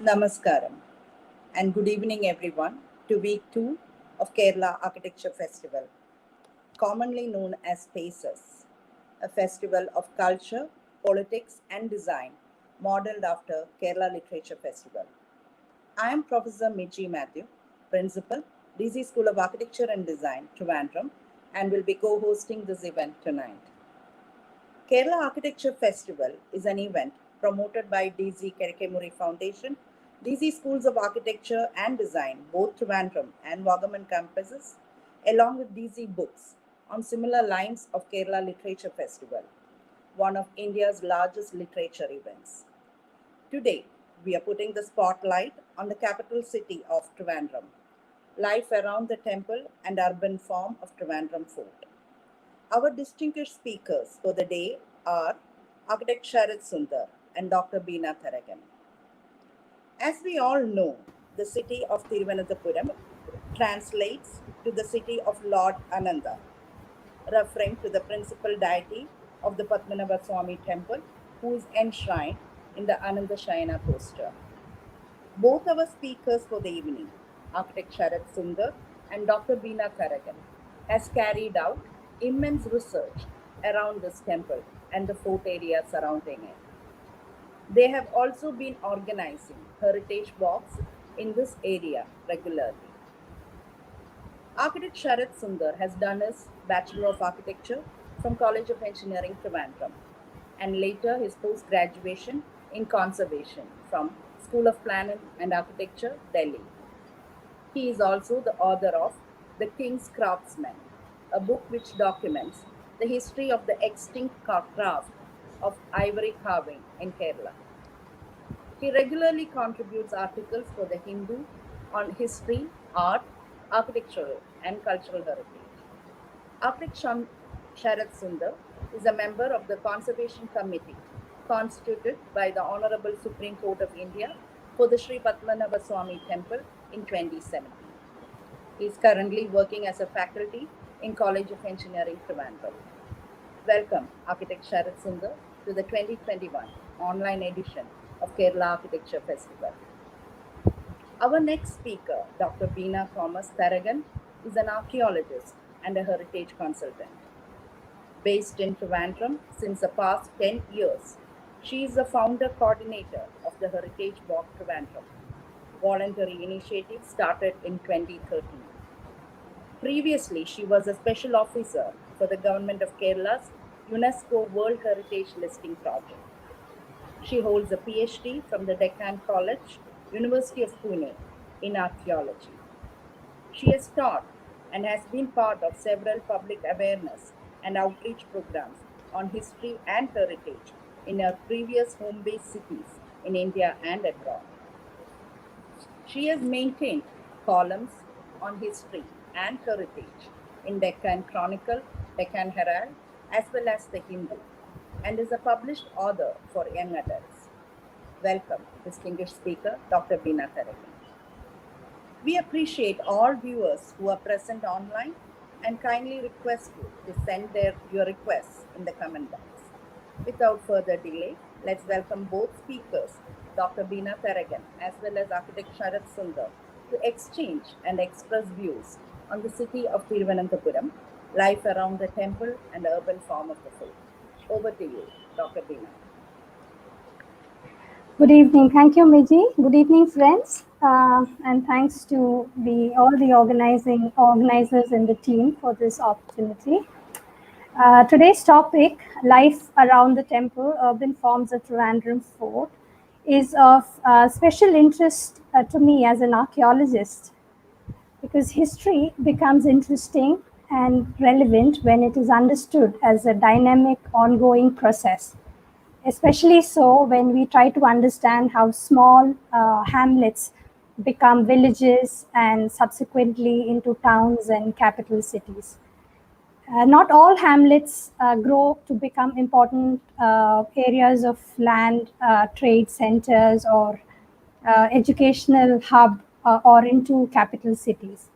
Namaskaram and good evening everyone to week 2 of Kerala Architecture Festival, commonly known as SPACES, a festival of culture, politics and design modeled after Kerala Literature Festival. I am Professor Michi Matthew, Principal, DC School of Architecture and Design, Trivandrum, and will be co-hosting this event tonight. Kerala Architecture Festival is an event promoted by Kizhakemuri Foundation, DC Schools of Architecture and Design, both Trivandrum and Vagamon campuses, along with DC Books, on similar lines of Kerala Literature Festival, one of India's largest literature events. Today, we are putting the spotlight on the capital city of Trivandrum, life around the temple and urban form of Trivandrum Fort. Our distinguished speakers for the day are architect Sharath Sunder and Dr. Bina Tharakan. As we all know, the city of Thiruvananthapuram translates to the city of Lord Ananda, referring to the principal deity of the Padmanabha Swami temple, who is enshrined in the Ananda Shayana poster. Both our speakers for the evening, architect Sharath Sunder and Dr. Bina Tharakan, has carried out immense research around this temple and the fort area surrounding it. They have also been organizing heritage walks in this area regularly. Architect Sharath Sunder has done his Bachelor of Architecture from College of Engineering, Trivandrum, and later his post-graduation in Conservation from School of Planning and Architecture, Delhi. He is also the author of The King's Craftsman, a book which documents the history of the extinct craft of ivory carving in Kerala. He regularly contributes articles for the Hindu on history, art, architectural and cultural heritage. Architect Sharath Sunder is a member of the Conservation Committee constituted by the Honorable Supreme Court of India for the Sri Padmanabha Swami Temple in 2017. He is currently working as a faculty in College of Engineering, Trivandrum. Welcome, Architect Sharath Sunder, to the 2021 online edition of Kerala Architecture Festival. Our next speaker, Dr. Bina Tharakan, is an archaeologist and a heritage consultant. Based in Trivandrum since the past 10 years, she is the founder coordinator of the Heritage Walk Trivandrum, voluntary initiative started in 2013. Previously, she was a special officer for the Government of Kerala's UNESCO World Heritage Listing Project. She holds a PhD from the Deccan College, University of Pune, in archaeology. She has taught and has been part of several public awareness and outreach programs on history and heritage in her previous home-based cities in India and abroad. She has maintained columns on history and heritage in Deccan Chronicle, Deccan Herald, as well as the Hindu, and is a published author for young adults. Welcome, distinguished speaker, Dr. Bina Tharakan. We appreciate all viewers who are present online and kindly request you to send your requests in the comment box. Without further delay, let's welcome both speakers, Dr. Bina Tharakan as well as architect Sharath Sunder, to exchange and express views on the city of Thiruvananthapuram, life around the temple and the urban form of the fort. Over to you, Dr. Bina. Good evening. Thank you, Miji. Good evening, friends. And thanks to all the organizers and the team for this opportunity. Today's topic, life around the temple, urban forms of Trivandrum Fort, is of special interest to me as an archaeologist, because history becomes interesting and relevant when it is understood as a dynamic, ongoing process. Especially so when we try to understand how small hamlets become villages and subsequently into towns and capital cities. Not all hamlets grow to become important areas of land, trade centers, or educational hub or into capital cities.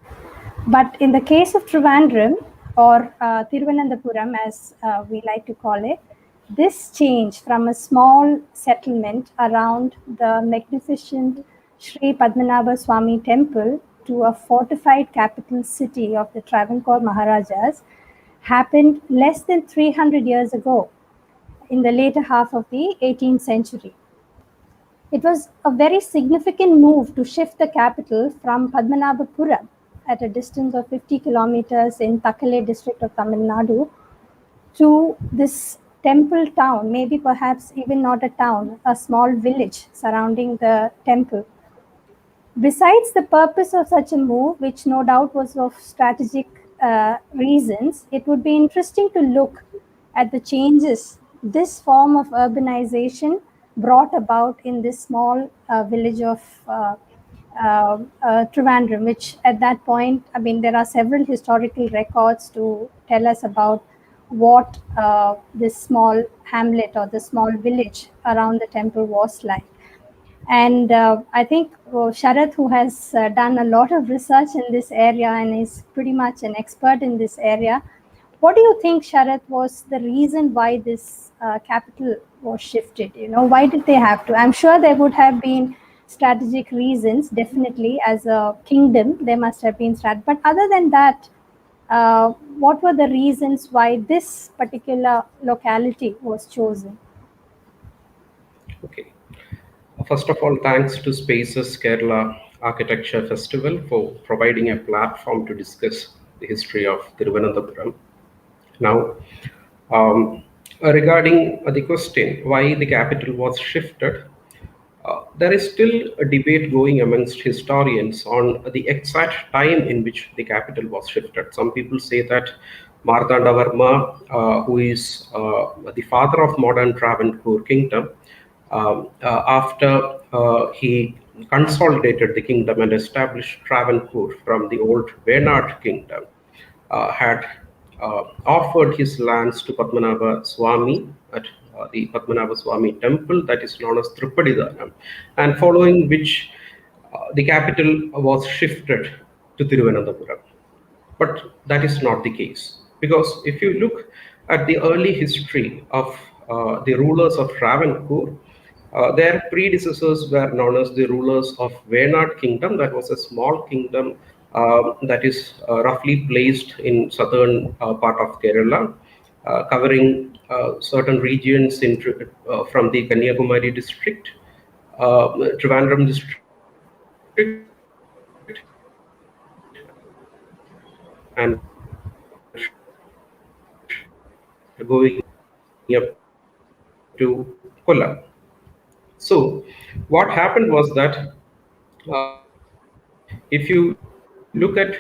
But in the case of Trivandrum, or Thiruvananthapuram as we like to call it, This change from a small settlement around the magnificent Sri Padmanabha Swami temple to a fortified capital city of the Travancore Maharajas happened less than 300 years ago in the later half of the 18th century. It was a very significant move to shift the capital from Padmanabhapuram at a distance of 50 kilometers in Takkale district of Tamil Nadu to this temple town, maybe perhaps even not a town, a small village surrounding the temple. Besides the purpose of such a move, which no doubt was of strategic reasons, it would be interesting to look at the changes this form of urbanization brought about in this small village of Trivandrum, which at that point, I mean, there are several historical records to tell us about what this small hamlet or the small village around the temple was like. And I think Sharath, who has done a lot of research in this area and is pretty much an expert in this area, what do you think, Sharath, was the reason why this capital was shifted? You know, why did they have to? I'm sure there would have been strategic reasons, definitely, as a kingdom, there must have been but other than that, what were the reasons why this particular locality was chosen? Okay. First of all, thanks to Spaces Kerala Architecture Festival for providing a platform to discuss the history of Thiruvananthapuram. Now, regarding the question why the capital was shifted, there is still a debate going amongst historians on the exact time in which the capital was shifted. Some people say that Martandavarma, who is the father of modern Travancore kingdom, after he consolidated the kingdom and established Travancore from the old Venad kingdom, had offered his lands to Padmanabha Swami at the Padmanabha Swami temple that is known as Tripadidhanam, and following which the capital was shifted to Thiruvananthapuram. But that is not the case, because if you look at the early history of the rulers of Travancore, their predecessors were known as the rulers of Venad kingdom. That was a small kingdom that is roughly placed in southern part of Kerala, covering certain regions from the Kanyakumari district, Trivandrum district, and going up to Kollam. So what happened was that if you look at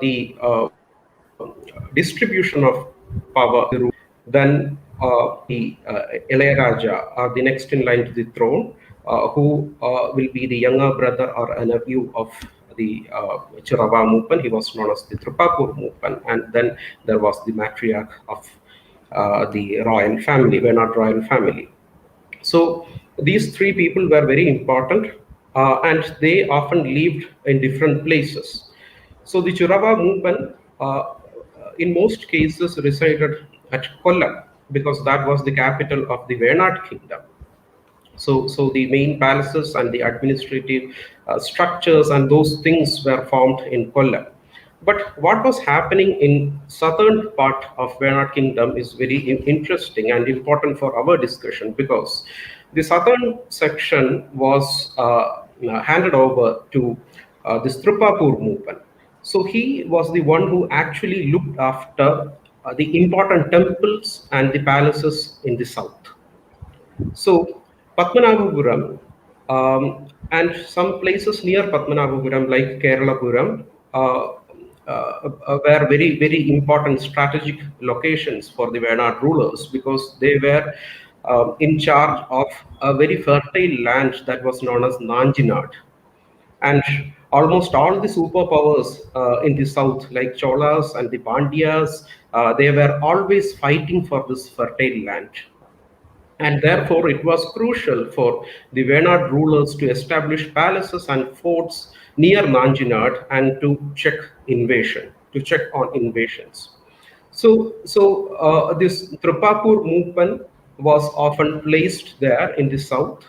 the distribution of power, then the Ilayaraja are the next in line to the throne, who will be the younger brother or a nephew of the Chirava Moopan. He was known as the Tripapur Moopan, and then there was the matriarch of the royal family, Venad royal family. So these three people were very important, and they often lived in different places. So the Chirava Moopan, in most cases, resided at Kollam because that was the capital of the Venad kingdom. So the main palaces and the administrative structures and those things were formed in Kollam. But what was happening in southern part of Venad kingdom is very interesting and important for our discussion, because the southern section was handed over to this Tripapur Moopan. So he was the one who actually looked after the important temples and the palaces in the south. So Padmanabhapuram and some places near Padmanabhapuram like Keralapuram were very, very important strategic locations for the Venad rulers, because they were in charge of a very fertile land that was known as Nanjinad. And almost all the superpowers in the south, like Cholas and the Pandyas, they were always fighting for this fertile land. And therefore, it was crucial for the Venad rulers to establish palaces and forts near Nanjinad and to check on invasions. So this Tripapur movement was often placed there in the south.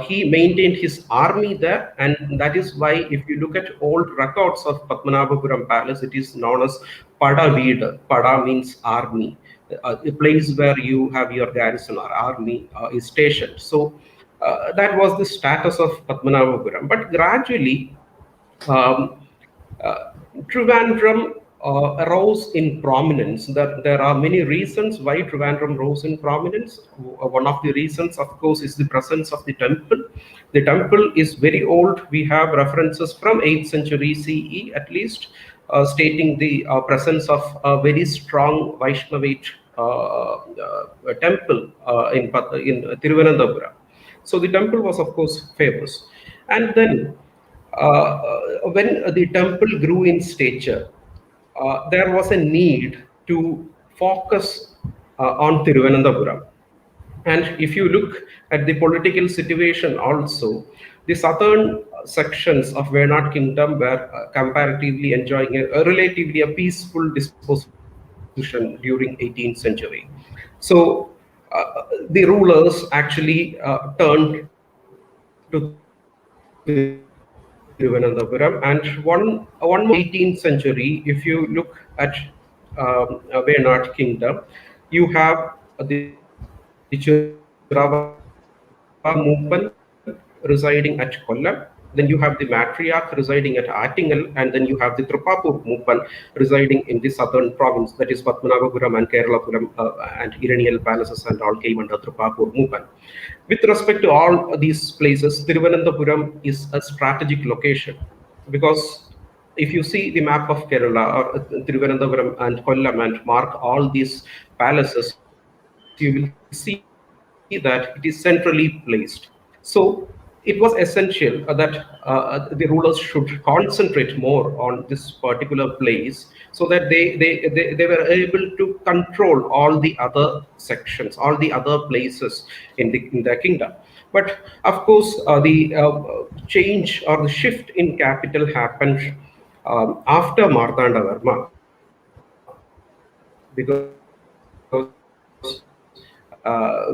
He maintained his army there, and that is why, if you look at old records of Padmanabhapuram Palace, it is known as Pada Veed. Pada means army, a place where you have your garrison or army is stationed. So that was the status of Padmanabhapuram. But gradually, um, uh, Trivandrum rose in prominence. There are many reasons why Trivandrum rose in prominence. One of the reasons, of course, is the presence of the temple. The temple is very old. We have references from 8th century CE at least, stating the presence of a very strong Vaishnavite temple in Thiruvananthapuram. So the temple was, of course, famous. And then when the temple grew in stature, there was a need to focus on Thiruvananthapuram. And if you look at the political situation also, the southern sections of Venad kingdom were comparatively enjoying a relatively a peaceful disposition during 18th century. So the rulers actually turned to Thiruvananthapuram. And one more 18th century, if you look at Venad kingdom, you have the Chirava Moopan residing at Kollam. Then you have the matriarch residing at Attingal, and then you have the Tripapur Moopan residing in the southern province, that is Padmanabhapuram and Keralapuram, and Iranial palaces and all came under Tripapur Moopan. With respect to all these places, Thiruvananthapuram is a strategic location because if you see the map of Kerala or Thiruvananthapuram and Kollam and mark all these palaces, you will see that it is centrally placed. So it was essential that the rulers should concentrate more on this particular place so that they were able to control all the other sections, all the other places in their kingdom. But of course, the change or the shift in capital happened after Martandavarma, because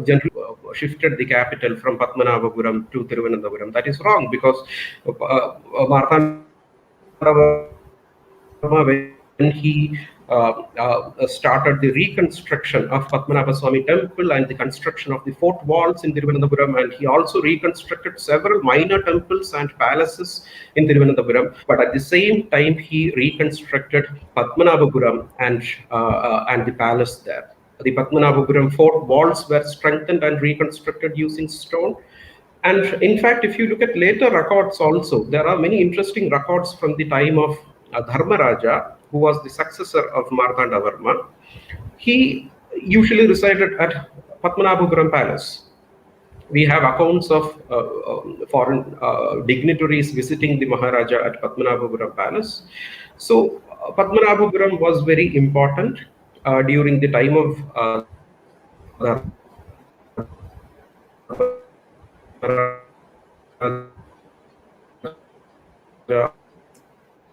generally shifted the capital from Padmanabhapuram to Thiruvananthapuram. That is wrong, because Martandavarma, when he started the reconstruction of Padmanabha Swami temple and the construction of the fort walls in Thiruvananthapuram, and he also reconstructed several minor temples and palaces in Thiruvananthapuram. But at the same time, he reconstructed Padmanabhapuram and the palace there. The Padmanabhapuram fort walls were strengthened and reconstructed using stone. And in fact, if you look at later records also, there are many interesting records from the time of Dharmaraja, who was the successor of Martandavarma. He usually resided at Padmanabhapuram Palace. We have accounts of foreign dignitaries visiting the Maharaja at Padmanabhapuram Palace. So Padmanabhapuram was very important during the time of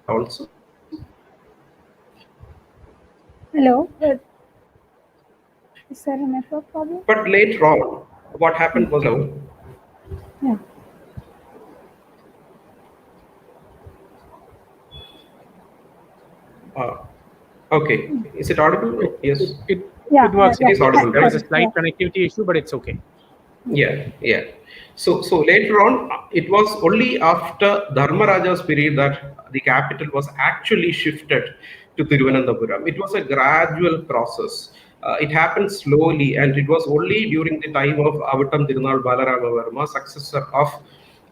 also. Hello. Is there a network problem? But later on, what happened was, Yeah. okay, is it audible? Yes. It Yeah, works. It is audible, There right? was a slight connectivity issue, but it's okay. Yeah. So later on, it was only after Dharmaraja's period that the capital was actually shifted to Thiruvananthapuram. It was a gradual process. It happened slowly, and it was only during the time of Avattam Tirunal Balaramavarma, successor of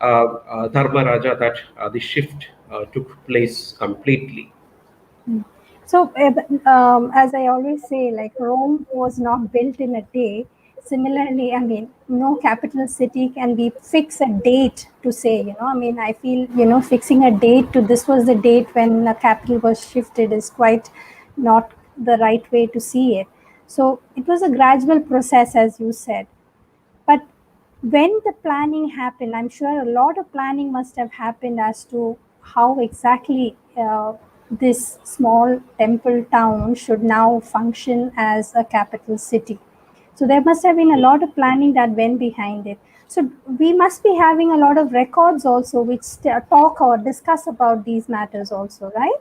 Dharmaraja, that the shift took place completely. So, as I always say, like Rome was not built in a day. Similarly, I mean, no capital city can be fix a date to say, I mean, I feel, fixing a date to this was the date when the capital was shifted is quite not the right way to see it. So it was a gradual process, as you said. But when the planning happened, I'm sure a lot of planning must have happened as to how exactly this small temple town should now function as a capital city. So there must have been a lot of planning that went behind it. So we must be having a lot of records also which talk or discuss about these matters also, right?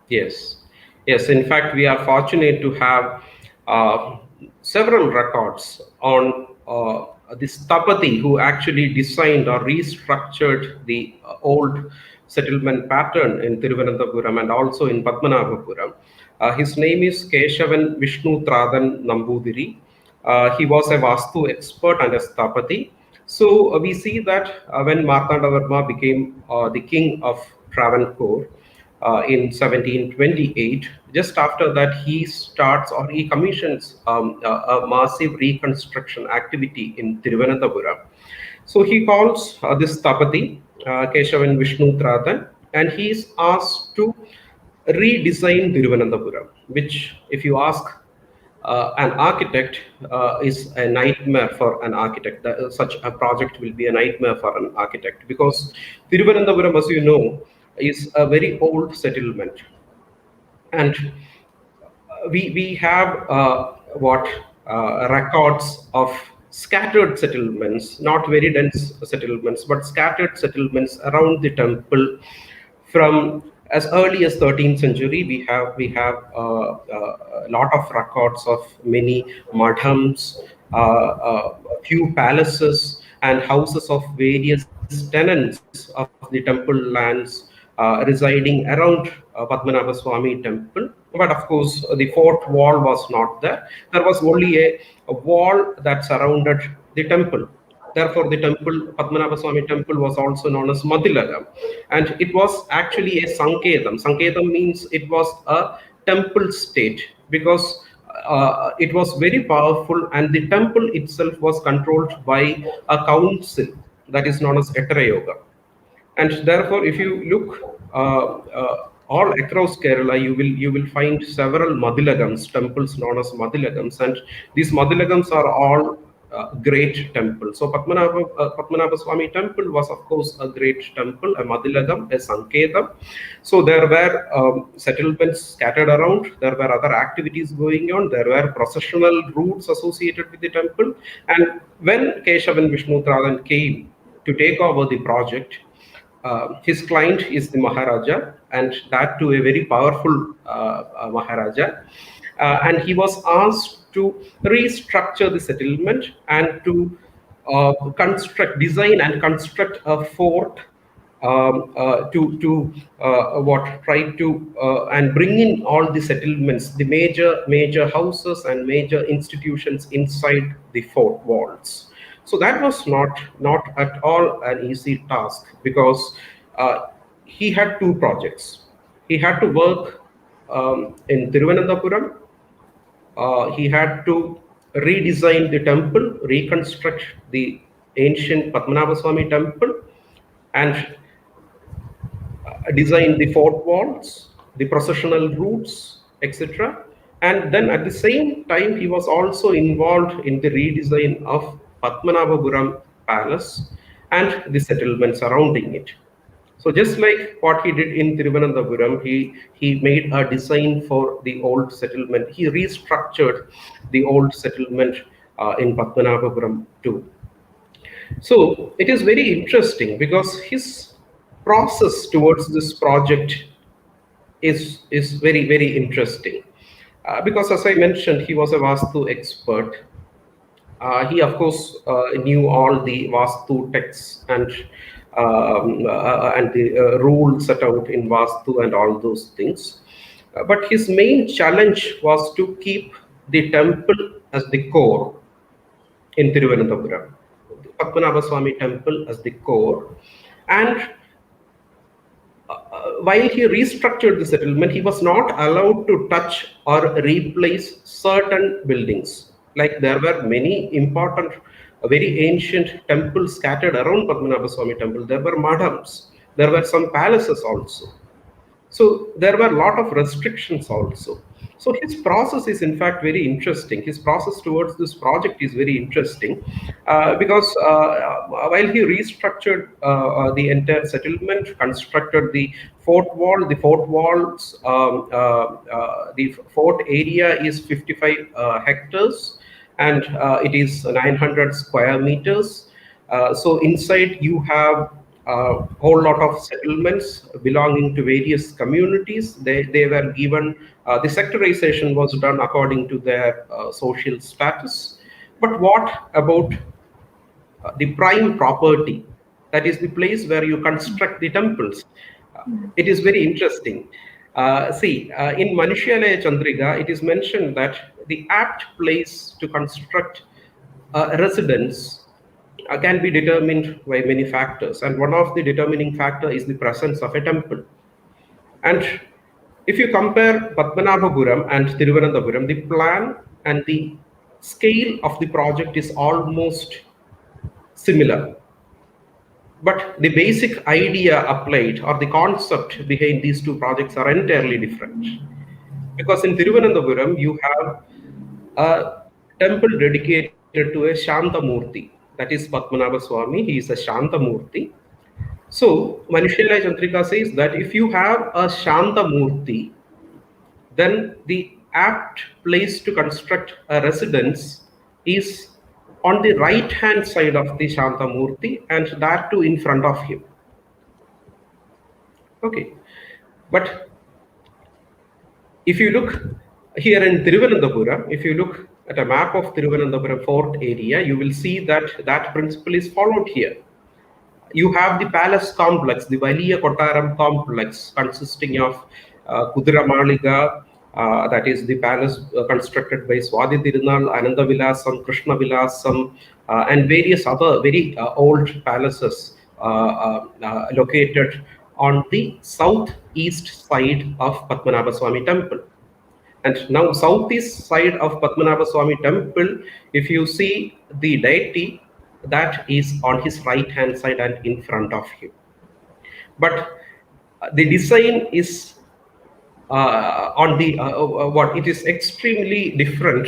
Yes, yes. In fact, we are fortunate to have uh, several records on this Tapati who actually designed or restructured the old settlement pattern in Thiruvananthapuram and also in Padmanabhapuram. His name is Keshavan Vishnu Tradan Nambudiri. He was a Vastu expert and a Sthapati. So we see that when Martandavarma became the king of Travancore, in 1728. Just after that, he starts or he commissions a massive reconstruction activity in Tiruvananthapuram. So he calls this Tapati, Keshavan Vishnu Tratan, and he is asked to redesign Tiruvananthapuram, which, if you ask an architect, is a nightmare for an architect. Such a project will be a nightmare for an architect because Thiruvananthapuram, as you know, is a very old settlement, and we have what records of scattered settlements, not very dense settlements, but scattered settlements around the temple from as early as 13th century. We have a lot of records of many madhams, a few palaces and houses of various tenants of the temple lands residing around Padmanabha Swami temple. But of course, the fort wall was not there. There was only a wall that surrounded the temple. Therefore, the temple, Padmanabha Swami temple, was also known as Madilagam. And it was actually a Sankedam. Sankedam means it was a temple state because it was very powerful, and the temple itself was controlled by a council that is known as Ettara Yoga. And therefore, if you look all across Kerala, you will find several Madilagams, temples known as Madilagams, and these Madilagams are all great temples. So Padmanabha Swami temple was, of course, a great temple, a Madilagam, a Sankedam. So there were settlements scattered around. There were other activities going on. There were processional routes associated with the temple. And when Keshavan Vishnu Tradan came to take over the project, his client is the Maharaja, and that too a very powerful Maharaja. And he was asked to restructure the settlement and to design and construct a fort to what try to and bring in all the settlements, the major houses and major institutions inside the fort walls. So that was not at all an easy task because he had two projects. He had to work in Thiruvananthapuram. He had to redesign the temple, reconstruct the ancient Padmanabha Swami temple, and design the fort walls, the processional routes, etc. And then at the same time, he was also involved in the redesign of Padmanabhapuram Palace and the settlement surrounding it. So just like what he did in Thiruvananthapuram, he made a design for the old settlement. He restructured the old settlement in Padmanabhapuram too. So it is very interesting because his process towards this project is very interesting. Because as I mentioned, he was a Vastu expert. He of course knew all the Vastu texts and the rules set out in Vastu and all those things. But his main challenge was to keep the temple as the core in Thiruvananthapuram, Padmanabha Swami temple as the core. And while he restructured the settlement, he was not allowed to touch or replace certain buildings. Like there were many important, very ancient temples scattered around Padmanabha Swami temple. There were madhams, there were some palaces also. So there were a lot of restrictions also. So his process is in fact very interesting. His process towards this project is very interesting because while he restructured the entire settlement, constructed the fort wall, the fort area is 55 hectares, and it is 900 square meters. So inside you have a whole lot of settlements belonging to various communities. They were given, the sectorization was done according to their social status. But what about the prime property? That is the place where you construct the temples. It is very interesting. In Manishyalaya Chandrika, it is mentioned that the apt place to construct a residence can be determined by many factors, and one of the determining factor is the presence of a temple. And if you compare Padmanabhapuram and Thiruvananthapuram, the plan and the scale of the project is almost similar, but the basic idea applied or the concept behind these two projects are entirely different. Because in Thiruvananthapuram you have a temple dedicated to a Shantamurti, that is Padmanabha Swami. He is a Shantamurti. So Manishyalaya Chandrika says that if you have a Shantamurti, then the apt place to construct a residence is on the right hand side of the Shantamurti, and that too in front of him. Okay, but if you look here in Thiruvananthapuram, if you look at a map of Thiruvananthapuram fort area, you will see that that principle is followed here. You have the palace complex, the Valiya Kottaram complex, consisting of Kudiramaliga, that is the palace constructed by Swadhi Tirunal, Ananda Vilasam, Krishna Vilasam, and various other very old palaces located on the southeast side of Padmanabha Swami temple. And now southeast side of Padmanabha Swami temple, if you see the deity, that is on his right hand side and in front of him. But the design is on the what it is extremely different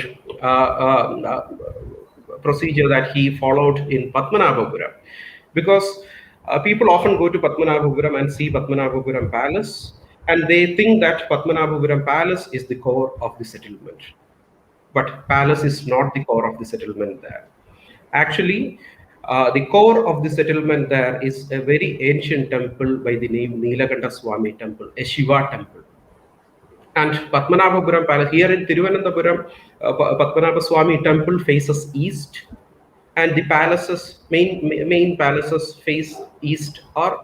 procedure that he followed in Padmanabhapuram, because people often go to Padmanabhapuram and see Padmanabhapuram palace, and they think that Padmanabhapuram palace is the core of the settlement. But palace is not the core of the settlement there. Actually, the core of the settlement there is a very ancient temple by the name Nilakanta Swami temple, a Shiva temple. And Padmanabhapuram palace, here in Thiruvananthapuram, Padmanabha Swami temple faces east, and the palaces, main palaces face east or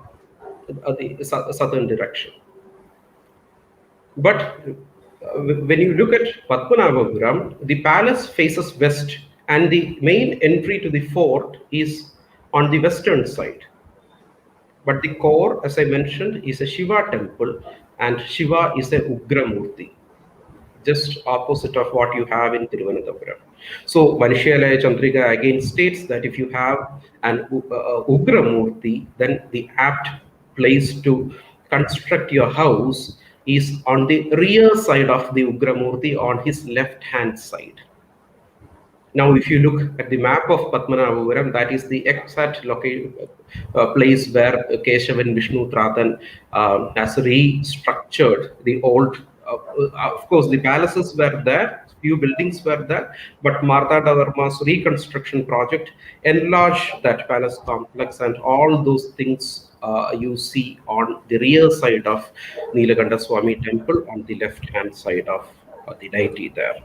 the southern direction. But when you look at Padmanabhapuram, the palace faces west, and the main entry to the fort is on the western side. But the core, as I mentioned, is a Shiva temple, and Shiva is a Ugramurti, just opposite of what you have in Thiruvananthapuram. So Manishyalaya Chandrika again states that if you have an Ugramurti, then the apt place to construct your house is on the rear side of the Ugramurti, on his left hand side. Now, if you look at the map of Padmanabhapuram, that is the exact place where Keshav and Vishnu Trathan has restructured the old. Of course, the palaces were there, few buildings were there, but Martanda Varma's reconstruction project enlarged that palace complex, and all those things you see on the rear side of Nilakanta Swami temple, on the left hand side of the deity there.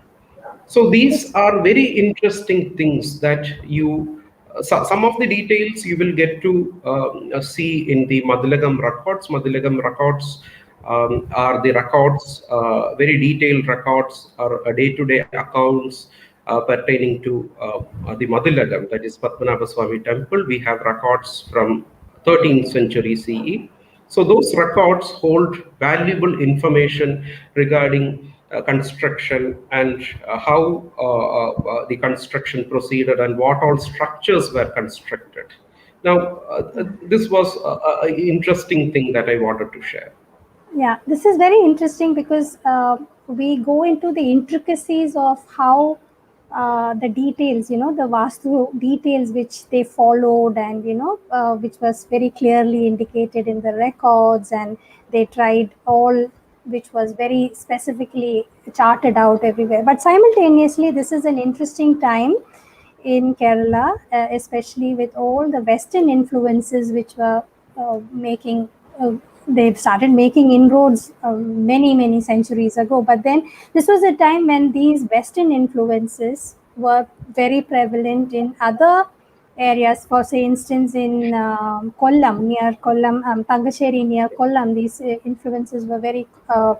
So these are very interesting things that you, some of the details you will get to see in the Madhulagam records. Madhulagam records are the records, very detailed records, or day-to-day accounts pertaining to the Madhulagam, that is Padmanabha Swami temple. We have records from 13th century CE. So those records hold valuable information regarding construction and how the construction proceeded and what all structures were constructed. Now, this was an interesting thing that I wanted to share. Yeah, this is very interesting because we go into the intricacies of how the details, the Vastu details which they followed, and which was very clearly indicated in the records, and they tried all, which was very specifically charted out everywhere. But simultaneously, this is an interesting time in Kerala, especially with all the Western influences which were making. They started making inroads many centuries ago. But then this was a time when these Western influences were very prevalent in other areas. For say instance, in Kollam, near Kollam, Tangasheri near Kollam, these influences were very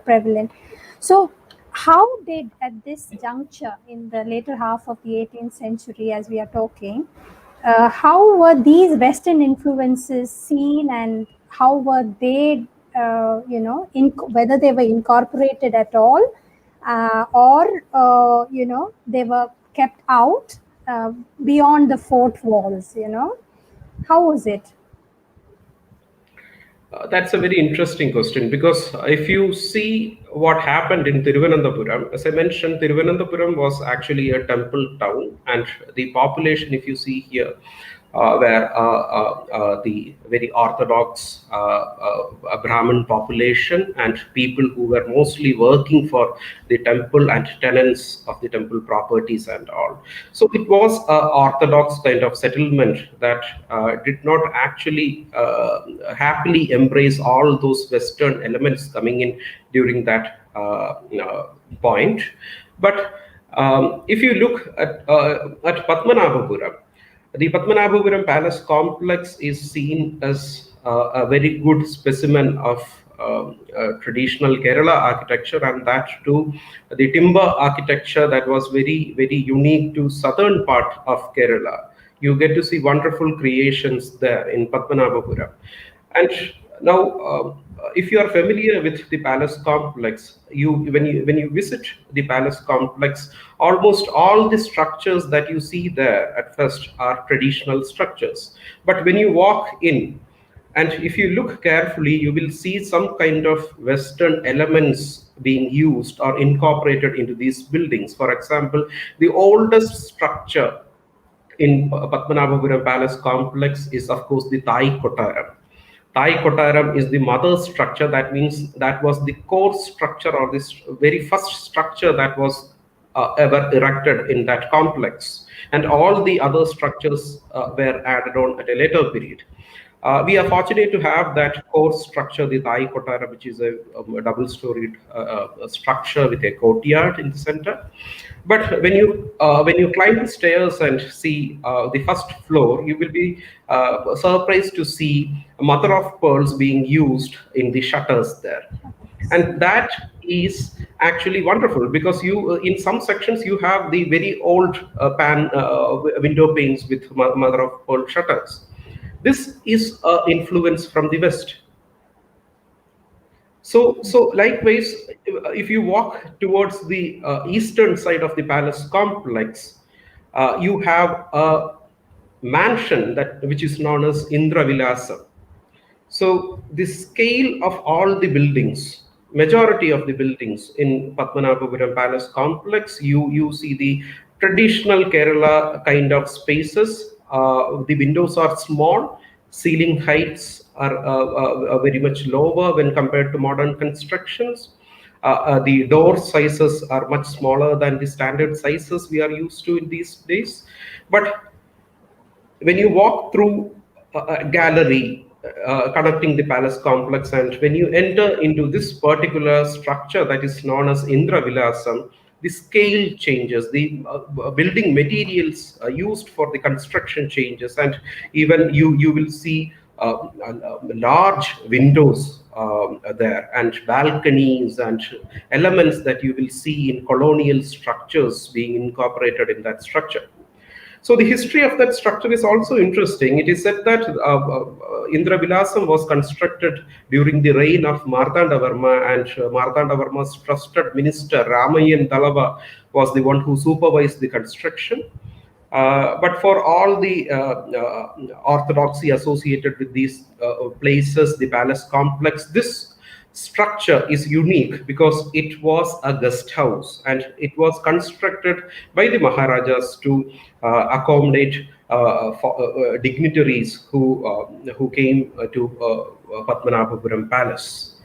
prevalent. So how did, at this juncture in the later half of the 18th century, as we are talking, how were these Western influences seen, and how were they, whether they were incorporated at all, or they were kept out beyond the fort walls? How was it? That's a very interesting question, because if you see what happened in Thiruvananthapuram, as I mentioned, Thiruvananthapuram was actually a temple town, and the population, if you see here, where the very orthodox Brahmin population and people who were mostly working for the temple and tenants of the temple properties and all. So it was an orthodox kind of settlement that did not actually happily embrace all those Western elements coming in during that point. But if you look at Padmanabhapuram, the Padmanabhapuram Palace complex is seen as a very good specimen of traditional Kerala architecture, and that too, the timber architecture that was very unique to southern part of Kerala. You get to see wonderful creations there in Padmanabhapuram. And now, if you are familiar with the palace complex, when you visit the palace complex, almost all the structures that you see there at first are traditional structures. But when you walk in, and if you look carefully, you will see some kind of Western elements being used or incorporated into these buildings. For example, the oldest structure in Padmanabhapuram Palace complex is, of course, the Thai Kottaram. Thai Kottaram is the mother structure. That means that was the core structure, or this very first structure that was ever erected in that complex. And all the other structures were added on at a later period. We are fortunate to have that core structure, the Thai Kottara, which is a double-storied structure with a courtyard in the center. But when you climb the stairs and see the first floor, you will be surprised to see mother of pearls being used in the shutters there. And that is actually wonderful, because you in some sections you have the very old window panes with mother of pearl shutters. This is influence from the West. So likewise, if you walk towards the eastern side of the palace complex, you have a mansion which is known as Indra Vilasa. So the scale of all the buildings, majority of the buildings in Padmanabhapuram Palace complex, you see the traditional Kerala kind of spaces. The windows are small, ceiling heights are very much lower when compared to modern constructions. The door sizes are much smaller than the standard sizes we are used to in these days. But when you walk through a gallery connecting the palace complex, and when you enter into this particular structure that is known as Indra Vilasam, the scale changes, the building materials used for the construction changes, and even you will see large windows there, and balconies and elements that you will see in colonial structures being incorporated in that structure. So the history of that structure is also interesting. It is said that Indra Vilasam was constructed during the reign of Martandavarma, and Martandavarma's trusted minister Ramayan Dalava was the one who supervised the construction. But for all the orthodoxy associated with these places, the palace complex, this structure is unique because it was a guest house and it was constructed by the Maharajas to accommodate dignitaries who came to Padmanabhapuram Palace.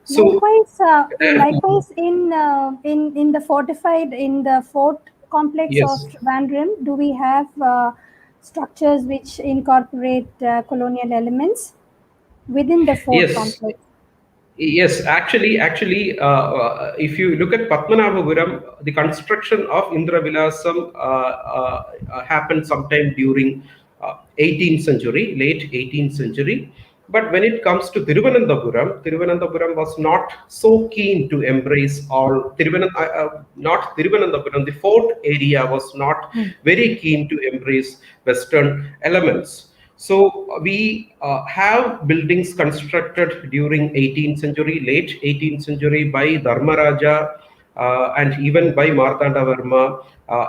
So, Likewise, in the fortified in the fort complex of yes, Trivandrum, do we have structures which incorporate colonial elements within the fort yes, complex? yes. Actually, if you look at Padmanabhapuram, the construction of Indra Vilasam happened sometime during 18th century, late 18th century. But when it comes to Thiruvananthapuram was not so keen to embrace all not Thiruvananthapuram. The fort area was not very keen to embrace Western elements. So we have buildings constructed during 18th century, late 18th century by Dharmaraja and even by Martandavarma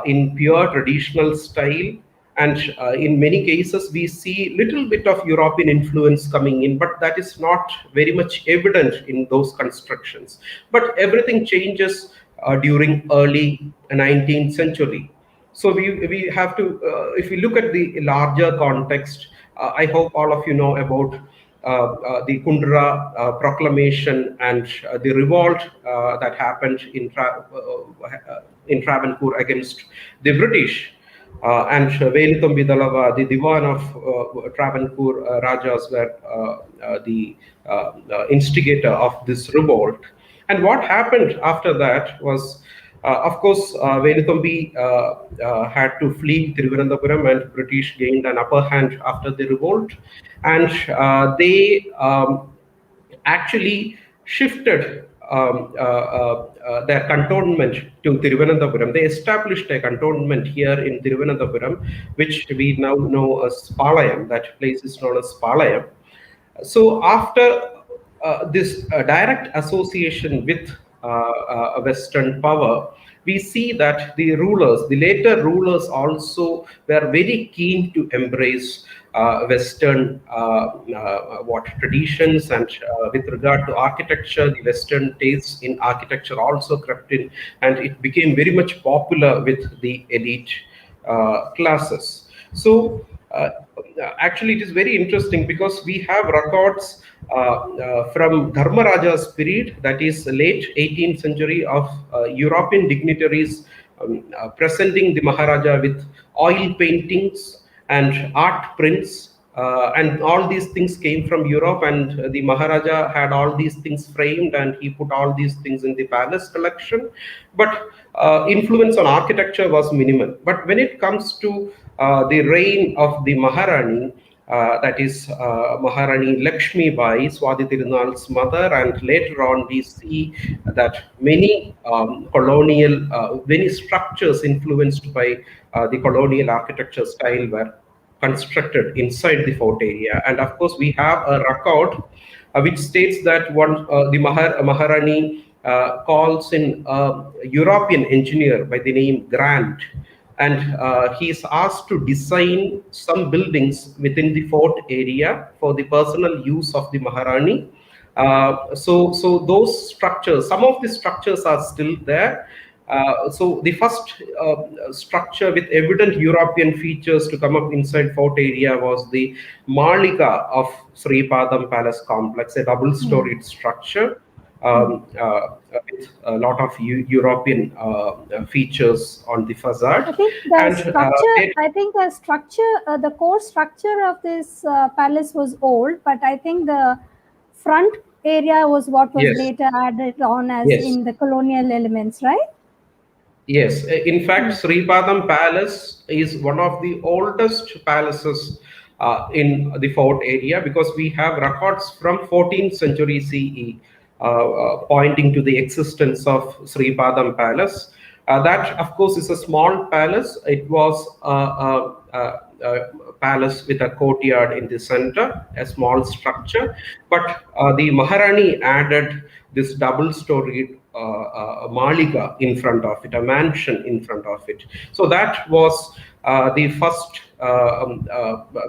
in pure traditional style. And in many cases, we see little bit of European influence coming in, but that is not very much evident in those constructions. But everything changes during early 19th century. So we have to, if we look at the larger context, I hope all of you know about the Kundra proclamation and the revolt that happened in Travancore against the British. And Veluthambhi Dalava, the Diwan of Travancore Rajas, were the instigator of this revolt. And what happened after that was, of course, Veluthambhi had to flee Thiruvananthapuram, and British gained an upper hand after the revolt. And they actually shifted their cantonment to Thiruvananthapuram. They established a cantonment here in Thiruvananthapuram, which we now know as Palayam. That place is known as Palayam. So after this direct association with Western power, we see that the rulers, the later rulers, also were very keen to embrace Western traditions, and with regard to architecture, the Western tastes in architecture also crept in, and it became very much popular with the elite classes. So actually, it is very interesting because we have records from Dharmaraja's period, that is late 18th century, of European dignitaries presenting the Maharaja with oil paintings and art prints. And all these things came from Europe, and the Maharaja had all these things framed, and he put all these things in the palace collection. But influence on architecture was minimal. But when it comes to the reign of the Maharani, that is Maharani Lakshmi Bai, Swati Tirunal's mother, and later on we see that many many structures influenced by the colonial architecture style were constructed inside the fort area. And of course, we have a record which states that the Maharani calls in a European engineer by the name Grant, and he is asked to design some buildings within the fort area for the personal use of the Maharani. So those structures, some of the structures are still there. So the first structure with evident European features to come up inside fort area was the Malika of Sri Padam Palace complex, a double-storied structure with a lot of European features on the facade. I think the core structure of this palace was old, but I think the front area was what was later added on as in the colonial elements, right? Yes, in fact, Sri Padam Palace is one of the oldest palaces in the fort area, because we have records from 14th century CE pointing to the existence of Sri Padam Palace. That, of course, is a small palace. It was a palace with a courtyard in the center, a small structure. But the Maharani added this double-storied Malika in front of it, a mansion in front of it. So that was the first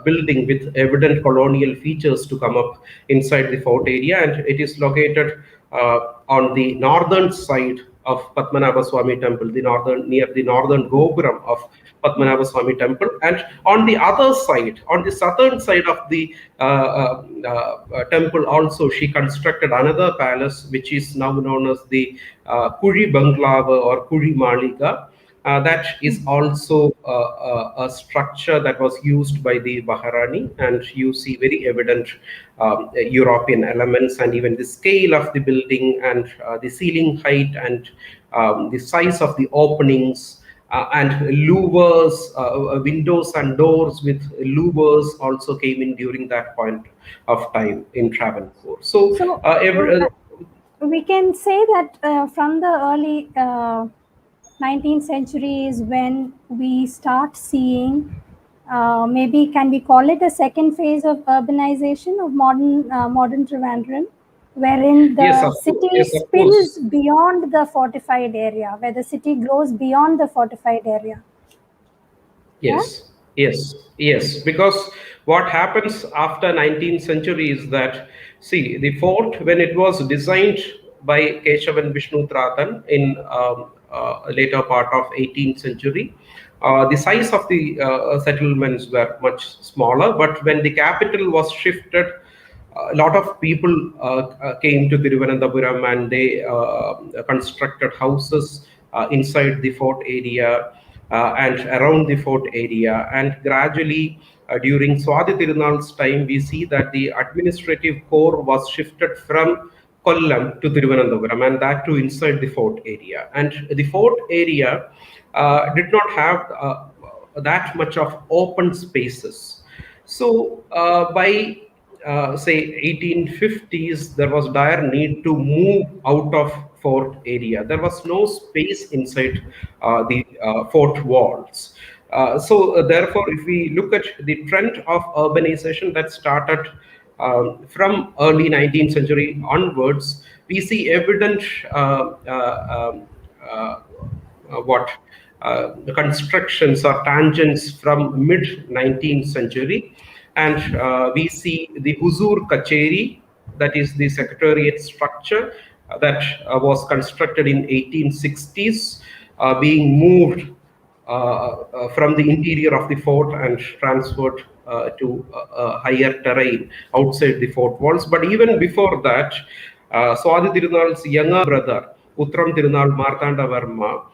building with evident colonial features to come up inside the fort area, and it is located on the northern side of Padmanabha Swami temple, near the northern Gopuram of Padmanabha Swami temple, and on the other side, on the southern side of the temple also, she constructed another palace which is now known as the Kuri Banglava or Kuri Maliga. That is also a structure that was used by the Maharani, and you see very evident European elements, and even the scale of the building and the ceiling height and the size of the openings. And louvers, windows and doors with louvers also came in during that point of time in Travancore. So, we can say that from the early 19th century is when we start seeing, maybe can we call it a second phase of urbanization of modern Trivandrum, wherein the city spills beyond the fortified area, where the city grows beyond the fortified area. Yes, yes. Because what happens after 19th century is that, see, the fort, when it was designed by Keshavan Vishnu Tratan in later part of 18th century, the size of the settlements were much smaller. But when the capital was shifted, a lot of people came to Thiruvananthapuram, and they constructed houses inside the fort area and around the fort area. And gradually, during Swathi Tirunal's time, we see that the administrative core was shifted from Kollam to Thiruvananthapuram, and that too inside the fort area. And the fort area did not have that much of open spaces. So by say 1850s, there was dire need to move out of fort area. There was no space inside the fort walls. So therefore, if we look at the trend of urbanization that started from early 19th century onwards, we see evident the constructions or tangents from mid 19th century. And we see the Huzur Kacheri, that is the secretariat structure that was constructed in 1860s, being moved from the interior of the fort and transferred to higher terrain outside the fort walls. But even before that, Swathi Tirunal's younger brother, Uttram Tirunal Martanda Varma,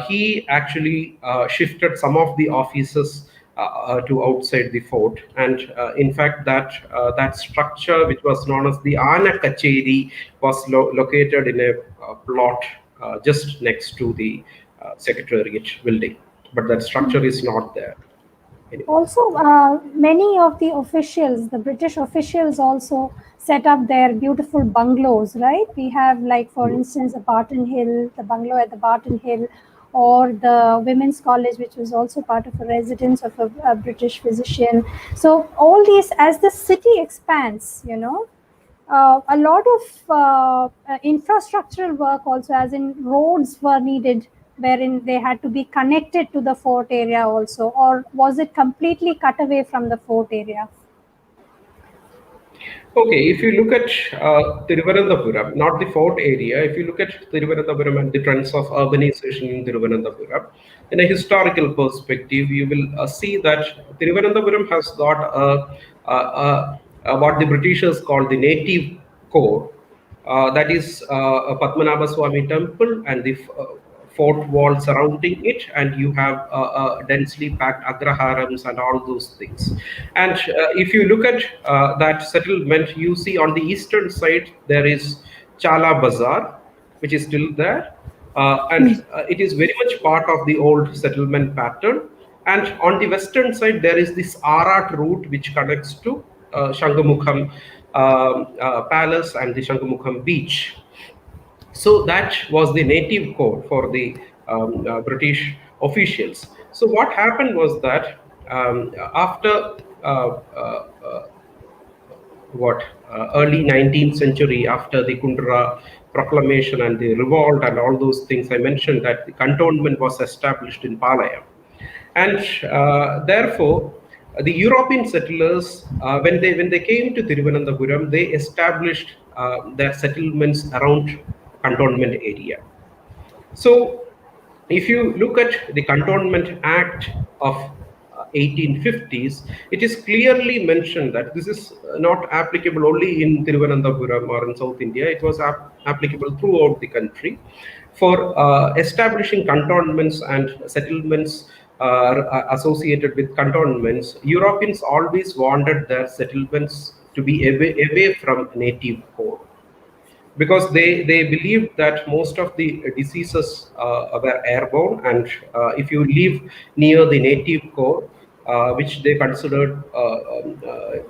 he actually shifted some of the offices to outside the fort, and in fact that structure, which was known as the Ana Kacheri, was located in a plot just next to the secretariat building, but that structure is not there anymore. Also, many of the officials, the British officials, also set up their beautiful bungalows, right? We have, like, for instance, the Barton Hill, the bungalow at the Barton Hill, or the Women's College, which was also part of a residence of a British physician. So all these, as the city expands, a lot of infrastructural work also, as in roads, were needed, wherein they had to be connected to the fort area also, or was it completely cut away from the fort area? Okay, if you look at Thiruvananthapuram, not the fort area, if you look at Thiruvananthapuram and the trends of urbanization in Thiruvananthapuram, in a historical perspective, you will see that Thiruvananthapuram has got what the Britishers call the native core. That is a Padmanabha Swami temple and the fort wall surrounding it, and you have densely packed agraharams and all those things. And if you look at that settlement, you see on the eastern side there is Chala Bazaar, which is still there, and it is very much part of the old settlement pattern. And on the western side there is this Arat route which connects to Shangamukham Palace and the Shangamukham beach. So that was the native code for the British officials. So what happened was that after early 19th century, after the Kundra proclamation and the revolt and all those things, I mentioned that the cantonment was established in Palayam. And therefore, the European settlers, when they came to Thiruvananthapuram, they established their settlements around cantonment area. So if you look at the Cantonment Act of 1850s, it is clearly mentioned that this is not applicable only in Thiruvananthapuram or in South India. It was applicable throughout the country. For establishing cantonments and settlements associated with cantonments, Europeans always wanted their settlements to be away from native core, because they believed that most of the diseases were airborne, and if you live near the native core, which they considered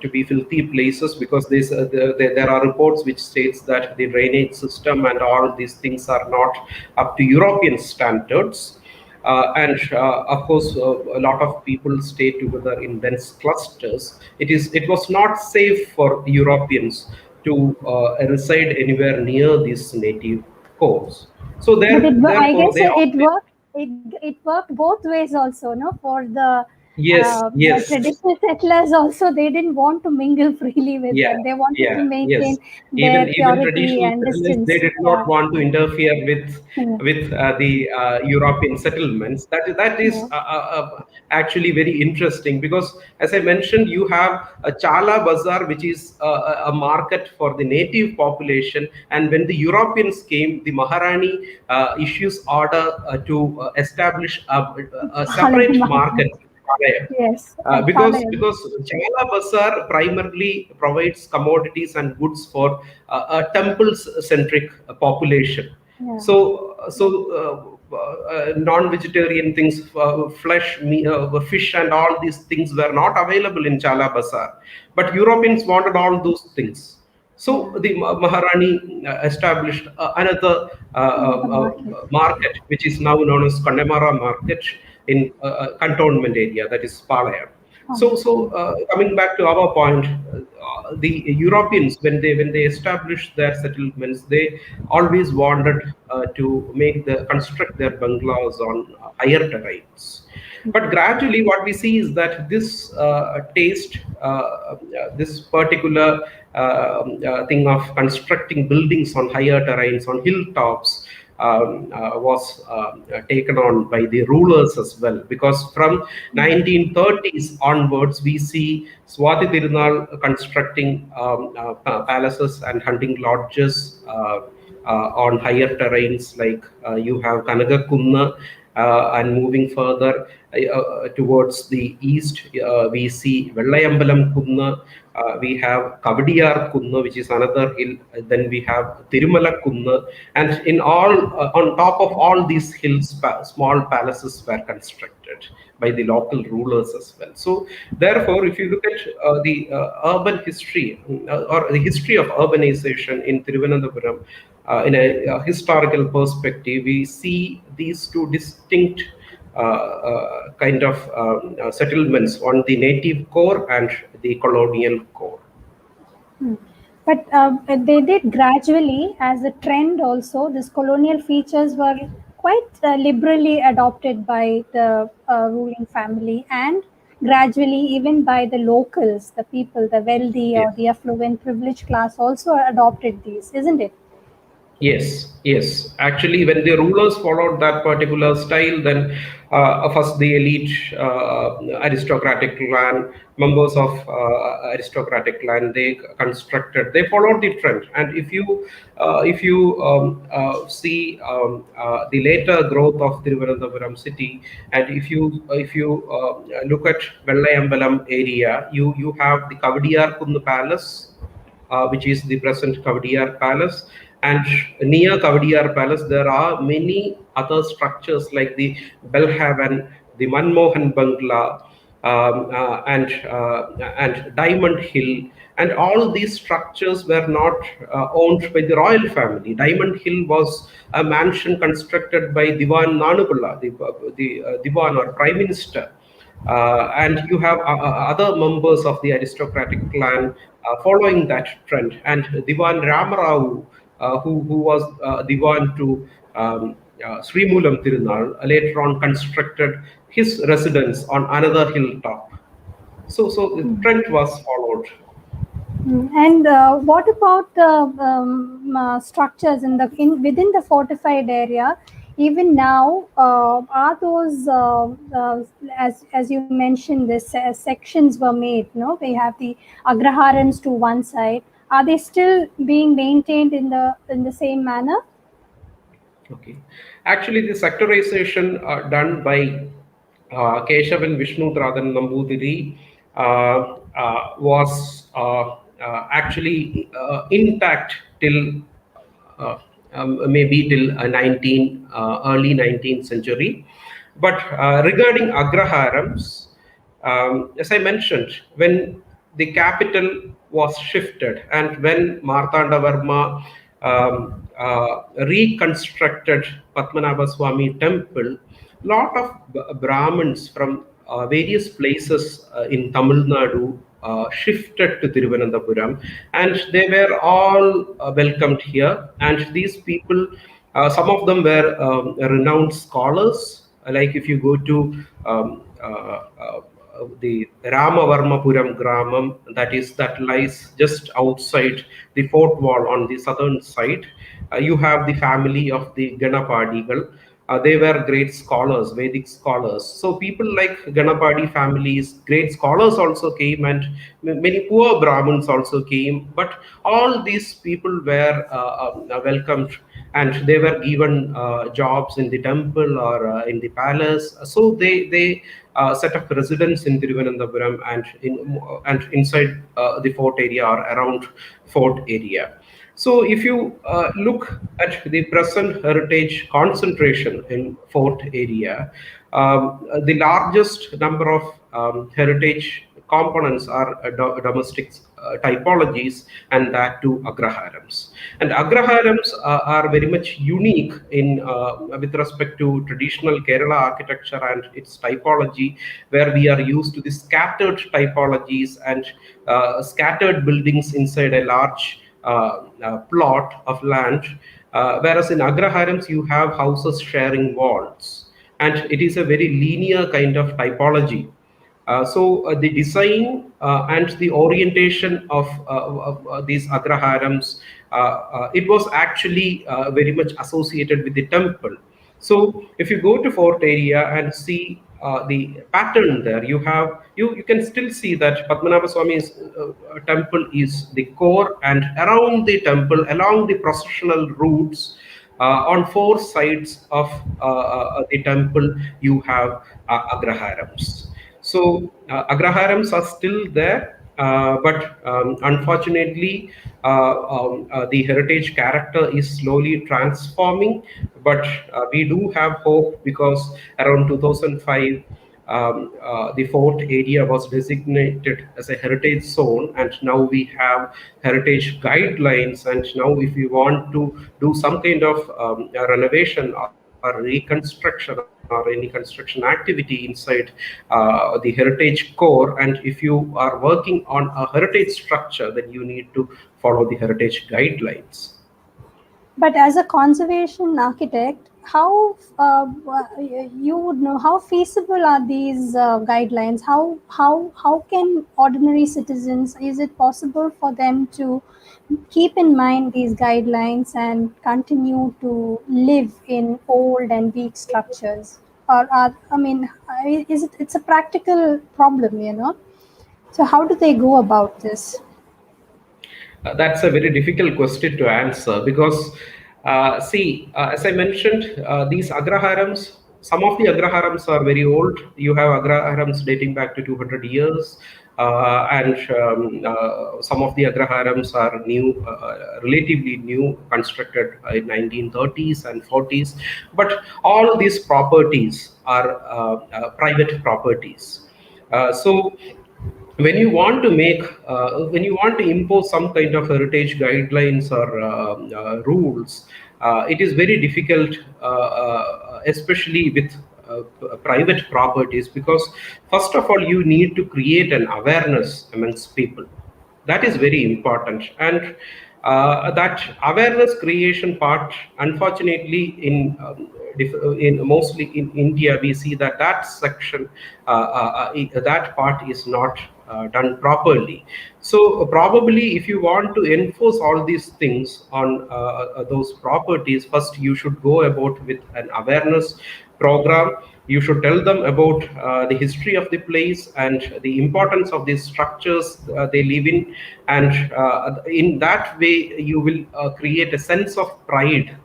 to be filthy places, because there are reports which states that the drainage system and all these things are not up to European standards. And of course, a lot of people stay together in dense clusters. It was not safe for Europeans to reside anywhere near these native cores. So But I therefore, guess they it always, worked. It worked both ways also, no? For yes, the yes, traditional settlers also, they didn't want to mingle freely with yeah, them. They wanted to yeah, yes. maintain Even their purity traditional and settlers, they distance. did not Yeah, want to interfere with yeah, the European settlements. That is yeah. actually very interesting, because, as I mentioned, you have a Chala Bazaar, which is a market for the native population. And when the Europeans came, the Maharani issues order to establish a Palaya separate market. market. Palaya. Yes, Uh, at because Palaya. because Chala Bazaar primarily provides commodities and goods for a temples-centric population. Yeah, So non-vegetarian things, flesh, fish, and all these things were not available in Chala Bazaar. But Europeans wanted all those things. So yeah. the Maharani established another Another market. market, which is now known as Connemara Market in cantonment area, that is Palaya. So coming back to our point, the Europeans, when they established their settlements, they always wanted to construct their bungalows on higher terrains. But gradually, what we see is that this this particular thing of constructing buildings on higher terrains, on hilltops, was taken on by the rulers as well. Because from 1930s onwards, we see Swati Tirunal constructing palaces and hunting lodges on higher terrains, like you have Kanagakunna, and moving further towards the east, we see Vellayambalam Kunna, we have Kavadiyar Kunna, which is another hill, then we have Tirumala Kunna, and on top of all these hills, small palaces were constructed by the local rulers as well. So therefore, if you look at the urban history, or the history of urbanization in Thiruvananthapuram, in a historical perspective, we see these two distinct kind of settlements on the native core and the colonial core. But they did gradually, as a trend also, these colonial features were quite liberally adopted by the ruling family, and gradually even by the locals, the people, the wealthy or Yes. the affluent privileged class also adopted these, isn't it? Yes, yes. Actually, when the rulers followed that particular style, then first the elite aristocratic clan, members of aristocratic clan, they followed the trend. And if you see the later growth of Thiruvananthapuram city, and if you look at Vellayambalam area, you have the Kavadiyar Kunnu Palace, which is the present Kavadiyar Palace. And near Kavadiyar Palace, there are many other structures like the Belhaven, the Manmohan Bangla, and Diamond Hill. And all these structures were not owned by the royal family. Diamond Hill was a mansion constructed by Diwan Nanubulla, the Diwan or Prime Minister. And you have other members of the aristocratic clan following that trend. And Diwan Ramarao, who was Diwan to Srimulam Tirunal, later on constructed his residence on another hilltop. So the trend was followed. And what about the structures within the fortified area? Even now, are those as you mentioned, the sections were made. No, we have the agraharams to one side. Are they still being maintained in the same manner? Okay. Actually, the sectorization done by Keshav and Vishnu Radhan Nambudiri was actually intact till maybe till early 19th century. But regarding agraharams, as I mentioned, when the capital was shifted and when Martanda Varma reconstructed Padmanabha Swami temple, lot of Brahmins from various places in Tamil Nadu shifted to Thiruvananthapuram, and they were all welcomed here. And these people, some of them were renowned scholars. Like if you go to the Ramavarmapuram Gramam, that lies just outside the fort wall on the southern side. You have the family of the Ganapadigal. They were great scholars, Vedic scholars. So people like Ganapadi families, great scholars also came, and many poor Brahmins also came. But all these people were welcomed, and they were given jobs in the temple or in the palace. So they set up residence in Thiruvananthapuram and inside the fort area or around fort area. So if you look at the present heritage concentration in fort area, the largest number of heritage components are domestic typologies, and that too agraharams. And agraharams are very much unique in with respect to traditional Kerala architecture and its typology, where we are used to the scattered typologies and scattered buildings inside a large plot of land, whereas in agraharams you have houses sharing walls, and it is a very linear kind of typology. So the design and the orientation of these agraharams, it was actually very much associated with the temple. So if you go to fort area and see the pattern there, you can still see that Padmanabha Swami's temple is the core, and around the temple, along the processional routes, on four sides of the temple, you have agraharams. So agraharams are still there, but unfortunately, the heritage character is slowly transforming. But we do have hope, because around 2005, the fort area was designated as a heritage zone, and now we have heritage guidelines. And now, if you want to do some kind of renovation or reconstruction or any construction activity inside the heritage core, and if you are working on a heritage structure, then you need to follow the heritage guidelines. But as a conservation architect, how you would know how feasible are these guidelines? How can ordinary citizens? Is it possible for them to keep in mind these guidelines and continue to live in old and weak structures? Or I mean, is it? It's a practical problem, you know. So how do they go about this? That's a very difficult question to answer, because see, as I mentioned, these agraharams, some of the agraharams are very old. You have agraharams dating back to 200 years, and some of the agraharams are new, relatively new, constructed in 1930s and 40s. But all these properties are private properties. So when you want to impose some kind of heritage guidelines or rules, it is very difficult, especially with private properties, because first of all you need to create an awareness amongst people. That is very important. And that awareness creation part, unfortunately, in mostly in India, we see that section, that part is not done properly. So probably if you want to enforce all these things on those properties, first you should go about with an awareness program. You should tell them about the history of the place and the importance of these structures they live in, and in that way you will create a sense of pride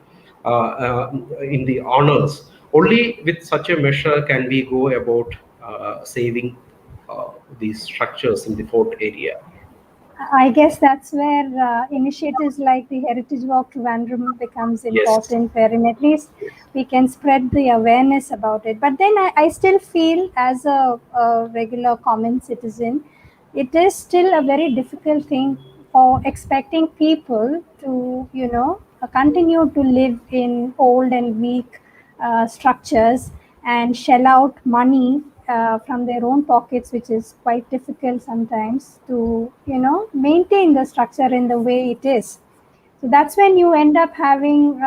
in the honors. Only with such a measure can we go about saving these structures in the fort area. I guess that's where initiatives like the Heritage Walk to Trivandrum becomes Yes, important, wherein at least we can spread the awareness about it. But then I still feel, as a regular common citizen, it is still a very difficult thing for expecting people to, continue to live in old and weak structures and shell out money from their own pockets, which is quite difficult sometimes to, maintain the structure in the way it is. So that's when you end up having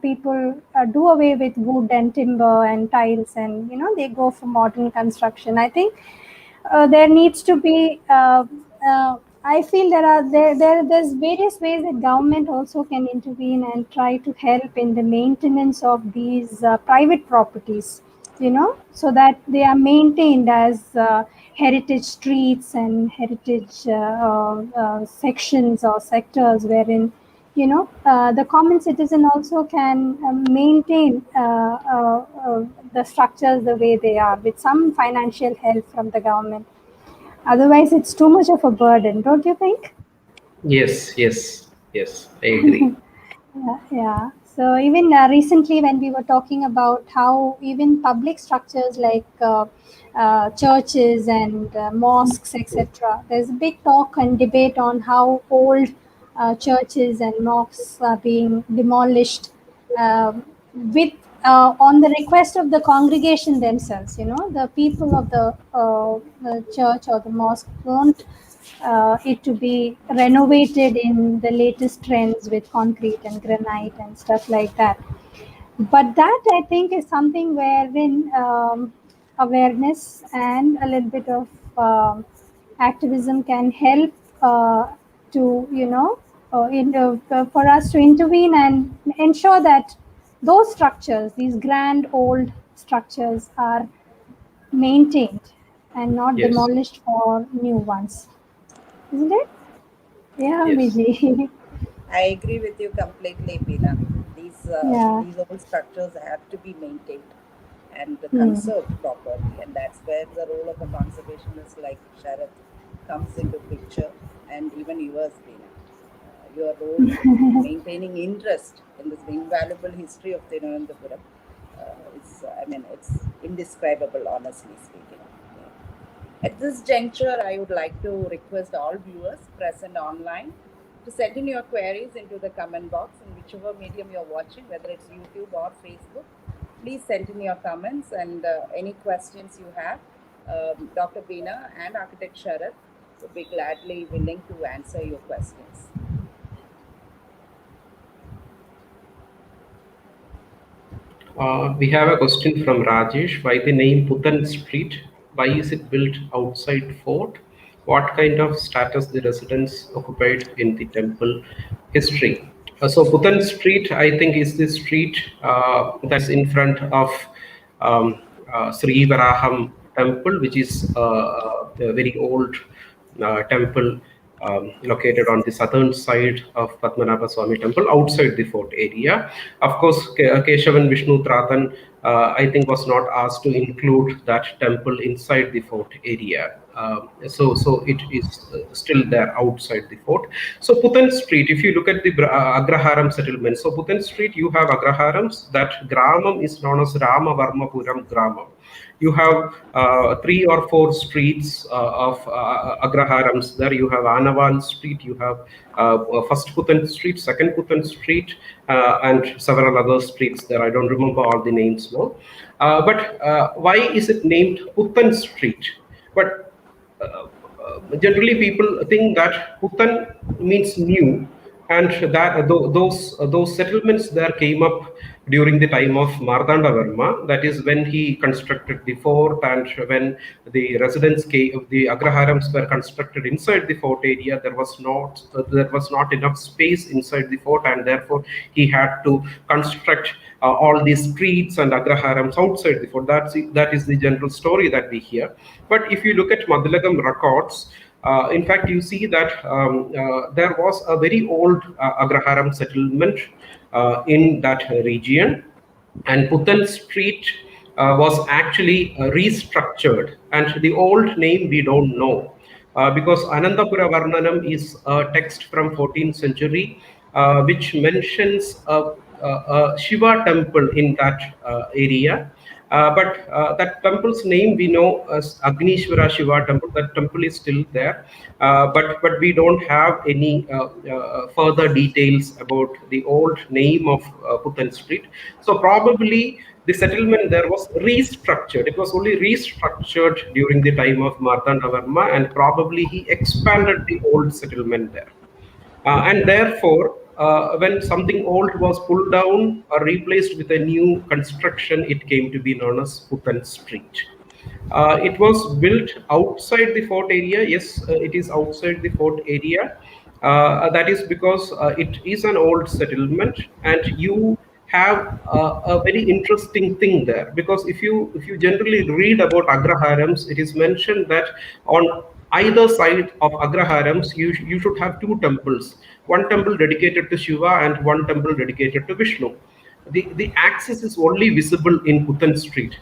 people do away with wood and timber and tiles, and they go for modern construction. I think there needs to be. I feel there's various ways that government also can intervene and try to help in the maintenance of these private properties, so that they are maintained as heritage streets and heritage sections or sectors, wherein the common citizen also can maintain the structures the way they are with some financial help from the government. Otherwise, it's too much of a burden, don't you think? yes, yes, yes, I agree. Yeah, yeah. So even recently, when we were talking about how even public structures like churches and mosques, etc., there's a big talk and debate on how old churches and mosques are being demolished with on the request of the congregation themselves. The people of the church or the mosque want it to be renovated in the latest trends with concrete and granite and stuff like that. But that, I think, is something wherein awareness and a little bit of activism can help to, for us to intervene and ensure that those structures, these grand old structures, are maintained and not Yes, demolished for new ones. Isn't it? Yeah, yes, Vijay. I agree with you completely, Bina. Yeah. These old structures have to be maintained and Hmm. conserved properly, and that's where the role of a conservationist like Sharath comes into picture, and even yours, Bina. Your role in maintaining interest in this invaluable history of Thiruvananthapuram it's indescribable, honestly speaking. Yeah. At this juncture, I would like to request all viewers present online to send in your queries into the comment box in whichever medium you're watching, whether it's YouTube or Facebook. Please send in your comments and any questions you have. Dr. Bina and Architect Sharath would be gladly willing to answer your questions. we have a question from Rajesh. Why the name Putan Street? Why is it built outside fort? What kind of status the residents occupied in the temple history? So Putan Street, I think, is the street that's in front of Sri Varaham temple, which is a very old temple located on the southern side of Padmanabha Swami temple outside the fort area. Of course, Keshavan Vishnu Tratan, I think, was not asked to include that temple inside the fort area. So it is still there outside the fort. So Putan Street, if you look at the Agraharam settlement, so Putan Street, you have Agraharams. That Gramam is known as Ramavarmapuram Gramam. You have three or four streets of Agraharams. There you have Anavan Street, you have first Putan Street, second Putan Street, and several other streets there. I don't remember all the names now. But why is it named Putan Street? But generally people think that Putan means new, And that those settlements there came up during the time of Martandavarma. That is when he constructed the fort, and when the residents came, the agraharams were constructed inside the fort area. There was not enough space inside the fort, and therefore he had to construct all these streets and agraharams outside the fort. That is the general story that we hear. But if you look at Madhulagam records, in fact, you see that there was a very old agraharam settlement in that region, and Puttan Street was actually restructured, and the old name we don't know. Because Anandapura Varnanam is a text from 14th century which mentions a Shiva temple in that area. But that temple's name we know as Agnishwara Shiva temple. That temple is still there, but we don't have any further details about the old name of Puttan Street. So probably the settlement there was restructured. It was only restructured during the time of Martandavarma, and probably he expanded the old settlement there. And therefore, when something old was pulled down or replaced with a new construction, it came to be known as Puttan Street. It was built outside the fort area. Yes, it is outside the fort area. That is because it is an old settlement, and you have a very interesting thing there. Because if you generally read about agraharams, it is mentioned that on either side of agraharams, you should have two temples, one temple dedicated to Shiva and one temple dedicated to Vishnu. The axis is only visible in Puttan Street.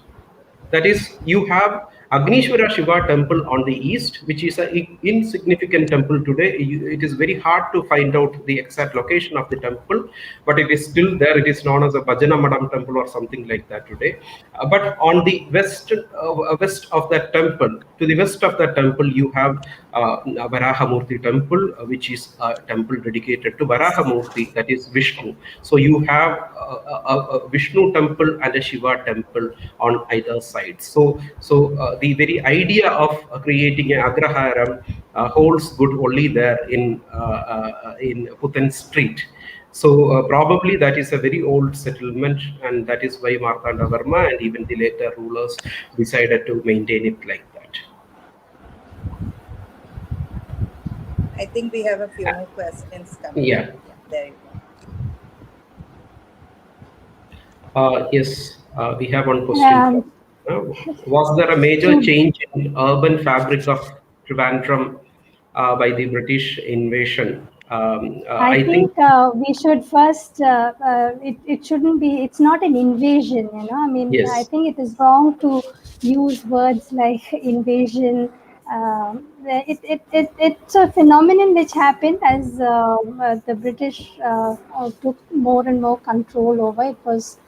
That is, you have Agnishwara Shiva temple on the east, which is an insignificant temple today. It is very hard to find out the exact location of the temple, but it is still there. It is known as a Bhajana Madam temple or something like that today. But on the west of that temple, to the west of that temple, you have Varahamurti temple, which is a temple dedicated to Varahamurti, that is Vishnu. So you have a Vishnu temple and a Shiva temple on either side. So the very idea of creating an agraharam holds good only there in Puttan Street. So probably that is a very old settlement, and that is why Martandavarma and even the later rulers decided to maintain it like that. I think we have a few more questions coming. Yeah. There you Yes, we have one question. Was there a major change in urban fabric of Trivandrum by the British invasion? I think we should first, it shouldn't be, it's not an invasion, I mean, yes. I think it is wrong to use words like invasion. It's a phenomenon which happened as the British took more and more control over. It was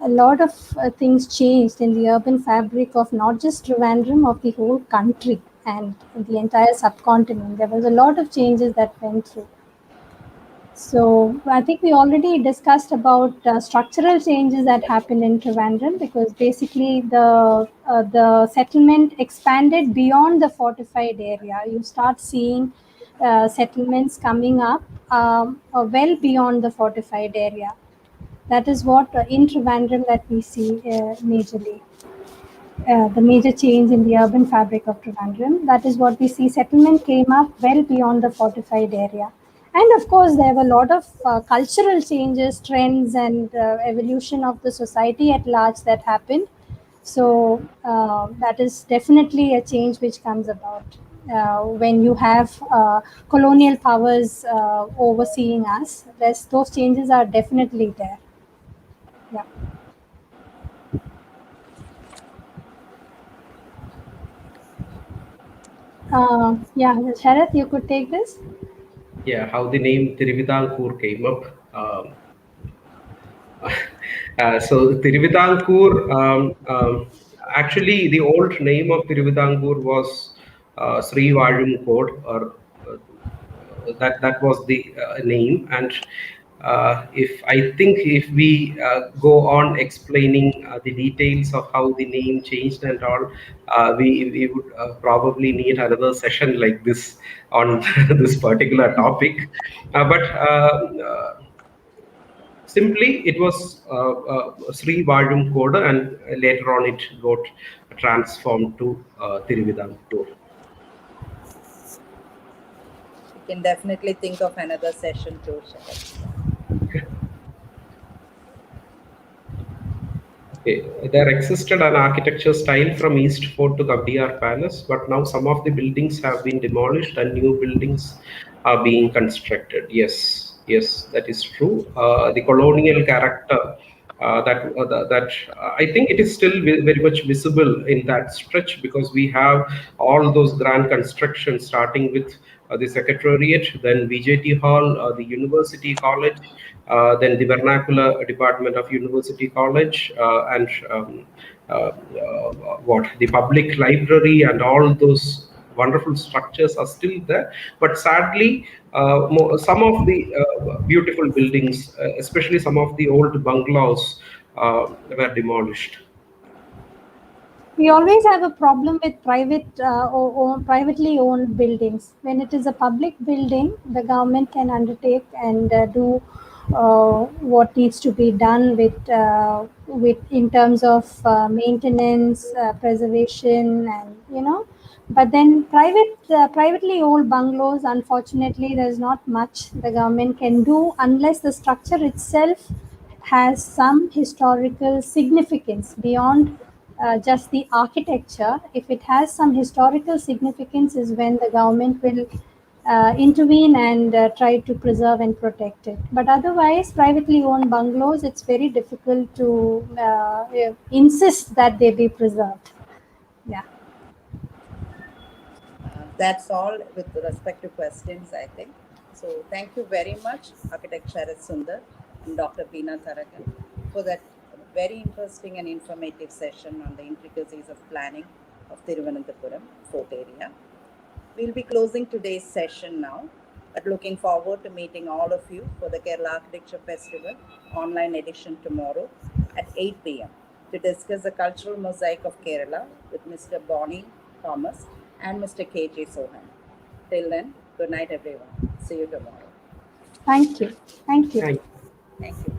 a lot of things changed in the urban fabric of not just Trivandrum, of the whole country and the entire subcontinent. There was a lot of changes that went through. So I think we already discussed about structural changes that happened in Trivandrum, because basically the settlement expanded beyond the fortified area. You start seeing settlements coming up well beyond the fortified area. That is what in Trivandrum that we see majorly. The major change in the urban fabric of Trivandrum. That is what we see. Settlement came up well beyond the fortified area. And of course, there were a lot of cultural changes, trends, and evolution of the society at large that happened. So that is definitely a change which comes about when you have colonial powers overseeing us. Those changes are definitely there. Yeah. Yeah, Sharath, you could take this. Yeah, how the name Thirividankur came up. So Thirividankur, actually the old name of Thirividankur was Sri Vazhum Kod, or that was the name, and If we go on explaining the details of how the name changed and all, we would probably need another session like this on this particular topic. But simply, it was Sri Vazhum Code, and later on it got transformed to Thiruvidampur. We can definitely think of another session too, Sharath. Okay. There existed an architecture style from East Fort to Kabdiyar Palace, but now some of the buildings have been demolished and new buildings are being constructed. Yes, that is true. The colonial character that I think it is still very much visible in that stretch, because we have all those grand constructions starting with the Secretariat, then VJT Hall, the University College, then the Vernacular Department of University College, and what the public library, and all those wonderful structures are still there. But sadly, some of the beautiful buildings, especially some of the old bungalows, were demolished. We always have a problem with privately owned buildings. When it is a public building, the government can undertake and do what needs to be done with in terms of maintenance, preservation, and But then privately owned bungalows, unfortunately, there's not much the government can do unless the structure itself has some historical significance beyond just the architecture. If it has some historical significance, is when the government will intervene and try to preserve and protect it. But otherwise, privately owned bungalows, it's very difficult to insist that they be preserved. Yeah. That's all with respect to questions, I think. So thank you very much, Architect Sharath Sunder and Dr. Bina Tharakan, for that very interesting and informative session on the intricacies of planning of Thiruvananthapuram Fort area. We'll be closing today's session now, but looking forward to meeting all of you for the Kerala Architecture Festival online edition tomorrow at 8 p.m. to discuss the cultural mosaic of Kerala with Mr. Bonnie Thomas and Mr. K.J. Sohan. Till then, good night, everyone. See you tomorrow. Thank you. Thank you. Thank Thank you.